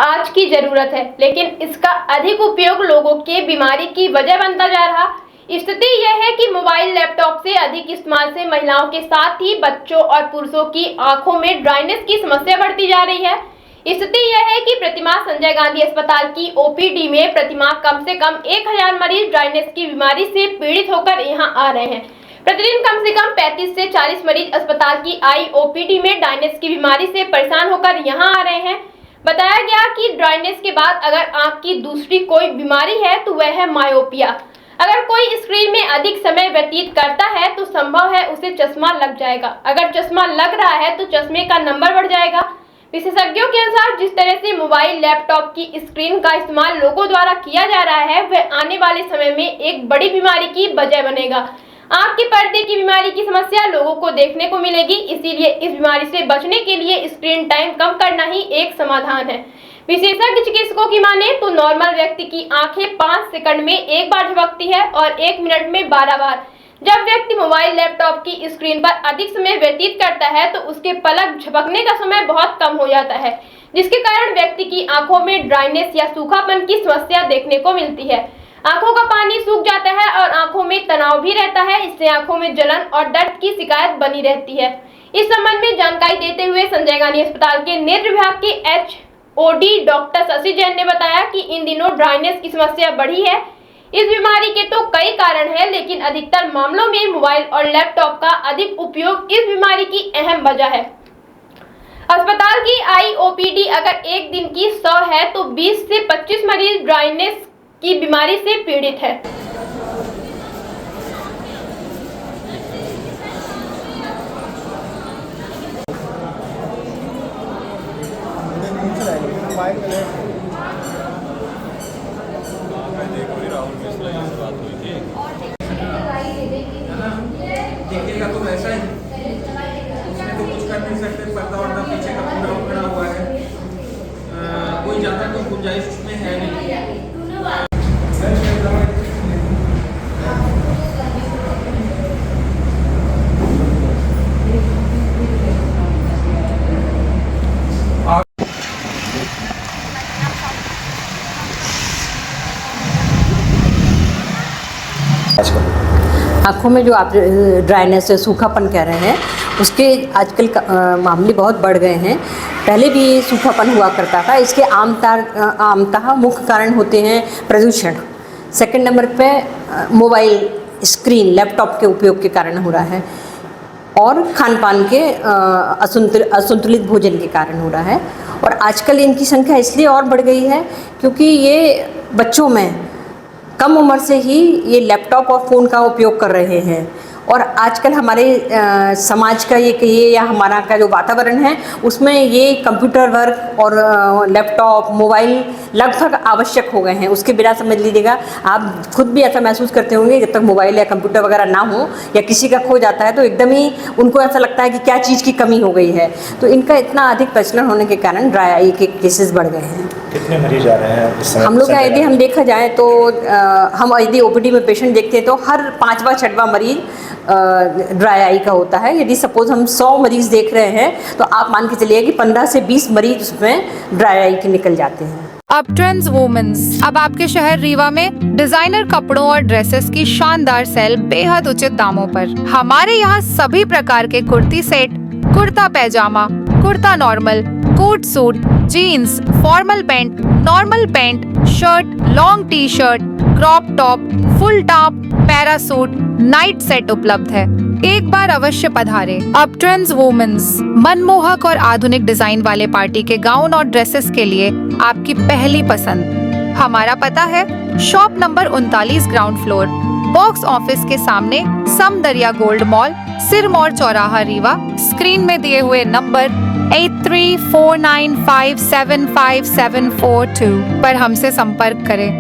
आज की जरूरत है, लेकिन इसका अधिक उपयोग लोगों के बीमारी की वजह बनता जा रहा। स्थिति यह है कि मोबाइल लैपटॉप से अधिक इस्तेमाल से महिलाओं के साथ ही बच्चों और पुरुषों की आंखों में ड्राइनेस की समस्या बढ़ती जा रही है। स्थिति यह है कि प्रतिमाह संजय गांधी अस्पताल की ओपीडी में प्रतिमाह कम से कम 1000 मरीज ड्राइनेस की बीमारी से पीड़ित होकर यहां आ रहे हैं। प्रतिदिन कम से कम 35 से 40 मरीज अस्पताल की ओपीडी में ड्राइनेस की बीमारी से परेशान होकर यहां आ रहे हैं। बताया गया कि ड्राइनेस के बाद अगर आंख की दूसरी कोई बीमारी है तो वह है मायोपिया। अगर कोई स्क्रीन में अधिक समय व्यतीत करता है तो संभव है उसे चश्मा लग जाएगा। अगर चश्मा लग रहा है तो चश्मे का नंबर बढ़ जाएगा। विशेषज्ञों के अनुसार जिस तरह से मोबाइल लैपटॉप की स्क्रीन का इस्तेमाल लोगों द्वारा किया जा रहा है वह आने वाले समय में एक बड़ी बीमारी की वजह बनेगा। आंख के पर्दे की बीमारी की समस्या लोगों को देखने को मिलेगी, इसीलिए इस बीमारी से बचने के लिए स्क्रीन टाइम कम करना ही एक समाधान है। विशेषज्ञ चिकित्सकों की माने तो नॉर्मल व्यक्ति की आंखें 5 सेकंड में एक बार झपकती है और 1 मिनट में 12 बार। जब व्यक्ति मोबाइल लैपटॉप की स्क्रीन पर अधिक समय व्यतीत करता है तो उसके पलक झपकने का समय बहुत कम हो जाता है, जिसके कारण व्यक्ति की आंखों में ड्राइनेस या सूखापन की समस्या देखने को मिलती है। आंखों का पानी सूख जाता है और आंखों में तनाव भी रहता है। इससे आंखों में जलन और दर्द की शिकायत बनी रहती है। इस संबंध में जानकारी देते हुए संजय गांधी अस्पताल के नेत्र विभाग के एचओडी डॉक्टर शशि जैन ने बताया कि इन दिनों ड्राइनेस की समस्या बढ़ी है। इस बीमारी के तो कई कारण हैं, लेकिन अधिकतर मामलों में मोबाइल और लैपटॉप का अधिक उपयोग इस बीमारी की अहम वजह है। अस्पताल की ओपीडी अगर एक दिन की 100 है तो 20 से 25 मरीज ड्राइनेस की बीमारी से पीड़ित है। देखिएगा तो वैसा ही, उसमें तो कुछ कर नहीं सकते, पर्दा वर्दा पीछे का पूरा उखड़ा हुआ है, कोई ज़्यादा कोई गुंजाइश उसमें है नहीं। आँखों में जो आप ड्राइनेस है, सूखापन कह रहे हैं, उसके आजकल मामले बहुत बढ़ गए हैं। पहले भी ये सूखापन हुआ करता था। इसके आमतः मुख्य कारण होते हैं प्रदूषण। सेकंड नंबर पे मोबाइल स्क्रीन लैपटॉप के उपयोग के कारण हो रहा है और खान पान के असंतुलित भोजन के कारण हो रहा है। और आजकल इनकी संख्या इसलिए और बढ़ गई है क्योंकि ये बच्चों में कम उम्र से ही ये लैपटॉप और फ़ोन का उपयोग कर रहे हैं। और आजकल हमारे समाज का ये कहिए या हमारा का जो वातावरण है उसमें ये कंप्यूटर वर्क और लैपटॉप मोबाइल लगभग आवश्यक हो गए हैं। उसके बिना समझ लीजिएगा आप खुद भी ऐसा महसूस करते होंगे, जब तक मोबाइल या कंप्यूटर वगैरह ना हो या किसी का खो जाता है तो एकदम ही उनको ऐसा लगता है कि क्या चीज़ की कमी हो गई है। तो इनका इतना अधिक प्रचलन होने के कारण ड्राई आई के केसेस बढ़ गए हैं। कितने मरीज आ रहे हैं इस समय? हम लोग का यदि हम देखा जाए तो हम यदि ओपीडी में पेशेंट देखते हैं तो हर 5वां 6वां मरीज ड्राई आई का होता है। यदि सपोज हम 100 मरीज देख रहे हैं तो आप मान के चलिए कि 15 से 20 मरीज उसमें ड्राई आई के निकल जाते हैं। अपट्रेंड्स वुमेन्स अब आपके शहर रीवा में डिजाइनर कपड़ों और ड्रेसेस की शानदार सेल बेहद उचित दामों पर। हमारे यहाँ सभी प्रकार के kurti set, kurta pyjama, kurta normal, coat suit, jeans, formal pant, normal pant, shirt, long T shirt, crop top, full top, parachute, night set उपलब्ध है। एक बार अवश्य पधारे। अपट्रेंड्स वुमेन्स मनमोहक और आधुनिक डिजाइन वाले पार्टी के गाउन और ड्रेसेस के लिए आपकी पहली पसंद। हमारा पता है shop number 39 ground floor, box office के सामने, समदरिया गोल्ड मॉल, सिरमौर चौराहा रीवा। स्क्रीन में दिए हुए नंबर 8349575742 पर हमसे संपर्क करें।